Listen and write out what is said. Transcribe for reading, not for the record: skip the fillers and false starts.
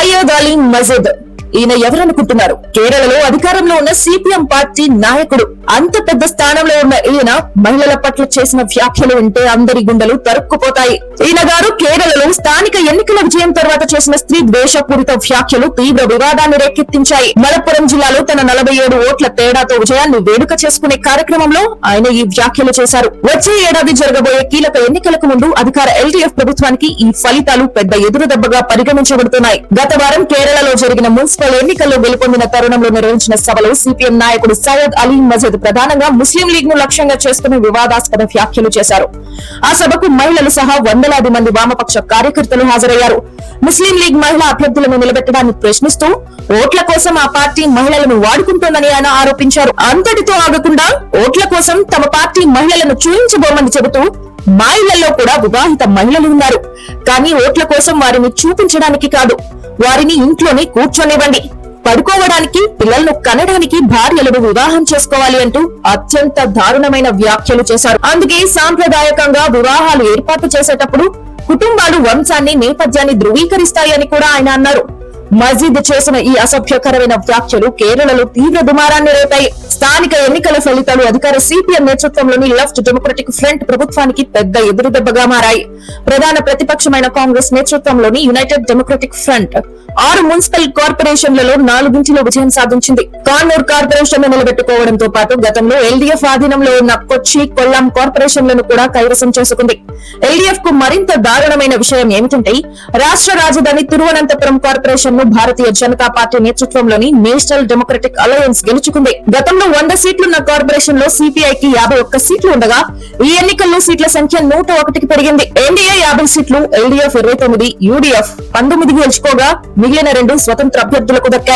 సయ్యద్ అలీ మజీద్. ఈయన ఎవరనుకుంటున్నారు? కేరళలో అధికారంలో ఉన్న సిపిఎం పార్టీ నాయకుడు. అంత పెద్ద స్థానంలో ఉన్న ఈయన మహిళల పట్ల చేసిన వ్యాఖ్యలు వింటే అందరి గుండెలు తరుక్కుపోతాయి. ఈయన గారు కేరళలో స్థానిక ఎన్నికల విజయం తర్వాత చేసిన స్త్రీ ద్వేషపూరిత వ్యాఖ్యలు తీవ్ర వివాదాన్ని రేకెత్తించాయి. మలప్పురం జిల్లాలో తన 47 ఓట్ల తేడాతో విజయాన్ని వేడుక చేసుకునే కార్యక్రమంలో ఆయన ఈ వ్యాఖ్యలు చేశారు. వచ్చే ఏడాది జరగబోయే కీలక ఎన్నికలకు ముందు అధికార ఎల్డీఎఫ్ ప్రభుత్వానికి ఈ ఫలితాలు పెద్ద ఎదురుదెబ్బగా పరిగణించబడుతున్నాయి. గత వారం కేరళలో జరిగిన మున్సిపల్ ఎన్నికల్లో గెలుపొందిన తరుణంలో నిర్వహించిన సభలో సిపిఎం నాయకుడు సయ్యద్ అలీ మజీద్ ప్రధానంగా ముస్లిం లీగ్ ను లక్ష్యంగా చేసుకుని వివాదాస్పద వ్యాఖ్యలు చేశారు. ఆ సభకు మహిళలు సహా వందలాది మంది వామపక్ష కార్యకర్తలు హాజరయ్యారు. ముస్లిం లీగ్ మహిళా అభ్యర్థులను నిలబెట్టడాన్ని ప్రశ్నిస్తూ ఓట్ల కోసం ఆ పార్టీ మహిళలను వాడుకుంటోందని ఆయన ఆరోపించారు. అంతటితో ఆగకుండా ఓట్ల కోసం తమ పార్టీ మహిళలను చూయించబోమని చెబుతూ మా ఇళ్లలో కూడా వివాహిత మహిళలు ఉన్నారు, కానీ ఓట్ల కోసం వారిని చూపించడానికి కాదు, వారిని ఇంట్లోనే కూర్చొనివ్వండి, పడుకోవడానికి, పిల్లలను కనడానికి భార్యలను వివాహం చేసుకోవాలి అంటూ అత్యంత దారుణమైన వ్యాఖ్యలు చేశారు. అందుకే సాంప్రదాయకంగా వివాహాలు ఏర్పాటు చేసేటప్పుడు కుటుంబాలు వంశాన్ని, నేపథ్యాన్ని ధృవీకరిస్తాయని కూడా ఆయన అన్నారు. మజీద్ చేసిన ఈ అసభ్యకరమైన వ్యాఖ్యలు కేరళలో తీవ్ర దుమారాన్ని రేపాయి. స్థానిక ఎన్నికల ఫలితాలు అధికార సిపిఎం నేతృత్వంలోని లెఫ్ట్ డెమోక్రటిక్ ఫ్రంట్ ప్రభుత్వానికి పెద్ద ఎదురుదెబ్బగా మారాయి. ప్రధాన ప్రతిపక్షమైన కాంగ్రెస్ నేతృత్వంలోని యునైటెడ్ డెమోక్రటిక్ ఫ్రంట్ 6 మున్సిపల్ కార్పొరేషన్లలో 4 విజయం సాధించింది. కాన్నూర్ కార్పొరేషన్ ను నిలబెట్టుకోవడంతో పాటు గతంలో ఎల్డీఎఫ్ ఆధీనంలో ఉన్న కొచ్చి, కొల్లాం కార్పొరేషన్లను కూడా కైవసం చేసుకుంది. ఎల్డీఎఫ్ కు మరింత దారుణమైన విషయం ఏమిటంటే రాష్ట్ర రాజధాని తిరువనంతపురం కార్పొరేషన్ ను భారతీయ జనతా పార్టీ నేతృత్వంలోని నేషనల్ డెమోక్రటిక్ అలయన్స్ గెలుచుకుంది. గతంలో 100 సీట్లున్న కార్పొరేషన్ లో సిపిఐకి 51 సీట్లు ఉండగా ఈ ఎన్నికల్లో సీట్ల సంఖ్య 101కి పెరిగింది. ఎన్డీఏ 50 సీట్లు, ఎల్డీఎఫ్ 29, యూడీఎఫ్ 19 గెలుచుకోగా మిగిలిన 2 స్వతంత్ర అభ్యర్థులకు దక్కాయి.